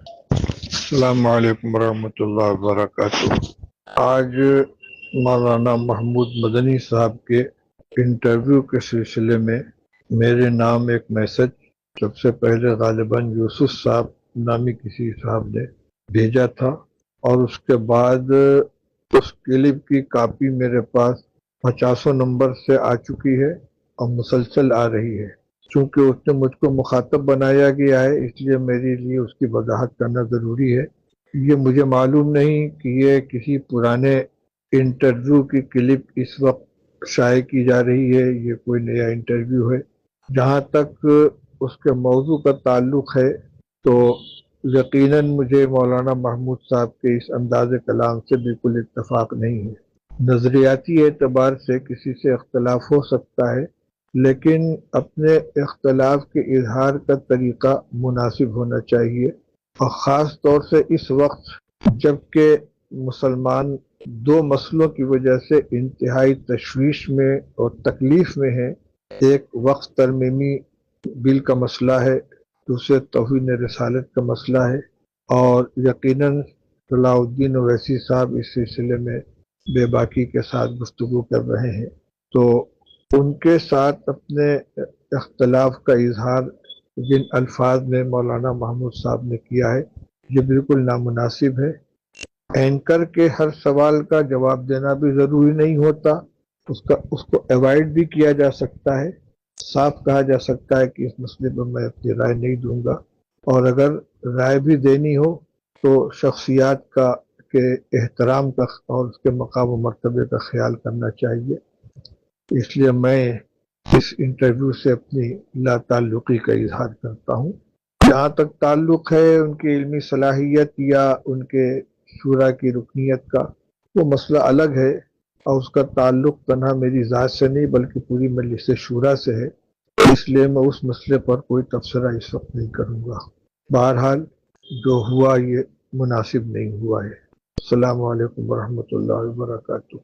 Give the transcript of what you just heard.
السلام علیکم ورحمۃ اللہ وبرکاتہ۔ آج مولانا محمود مدنی صاحب کے انٹرویو کے سلسلے میں میرے نام ایک میسج سب سے پہلے غالباً یوسف صاحب نامی کسی صاحب نے بھیجا تھا، اور اس کے بعد اس کلپ کی کاپی میرے پاس 50 نمبر سے آ چکی ہے اور مسلسل آ رہی ہے۔ چونکہ اس نے مجھ کو مخاطب بنایا گیا ہے، اس لیے میرے لیے اس کی وضاحت کرنا ضروری ہے۔ یہ مجھے معلوم نہیں کہ یہ کسی پرانے انٹرویو کی کلپ اس وقت شائع کی جا رہی ہے، یہ کوئی نیا انٹرویو ہے۔ جہاں تک اس کے موضوع کا تعلق ہے تو یقیناً مجھے مولانا محمود صاحب کے اس انداز کلام سے بالکل اتفاق نہیں ہے۔ نظریاتی اعتبار سے کسی سے اختلاف ہو سکتا ہے، لیکن اپنے اختلاف کے اظہار کا طریقہ مناسب ہونا چاہیے، اور خاص طور سے اس وقت جب کہ مسلمان دو مسئلوں کی وجہ سے انتہائی تشویش میں اور تکلیف میں ہیں۔ ایک وقت ترمیمی بل کا مسئلہ ہے، دوسرے توہین رسالت کا مسئلہ ہے، اور یقیناً صلاح الدین اویسی صاحب اس سلسلے میں بے باکی کے ساتھ گفتگو کر رہے ہیں، تو ان کے ساتھ اپنے اختلاف کا اظہار جن الفاظ میں مولانا محمود صاحب نے کیا ہے یہ بالکل نامناسب ہے۔ اینکر کے ہر سوال کا جواب دینا بھی ضروری نہیں ہوتا، اس کو ایوائڈ بھی کیا جا سکتا ہے۔ صاف کہا جا سکتا ہے کہ اس مسئلے پر میں اپنی رائے نہیں دوں گا، اور اگر رائے بھی دینی ہو تو شخصیات کا کے احترام کا اور اس کے مقام و مرتبے کا خیال کرنا چاہیے۔ اس لیے میں اس انٹرویو سے اپنی لا تعلقی کا اظہار کرتا ہوں۔ جہاں تک تعلق ہے ان کی علمی صلاحیت یا ان کے شورا کی رکنیت کا، وہ مسئلہ الگ ہے، اور اس کا تعلق تنہا میری ذات سے نہیں بلکہ پوری مجلس شورا سے ہے، اس لیے میں اس مسئلے پر کوئی تبصرہ اس وقت نہیں کروں گا۔ بہرحال جو ہوا یہ مناسب نہیں ہوا ہے۔ السلام علیکم ورحمۃ اللہ وبرکاتہ۔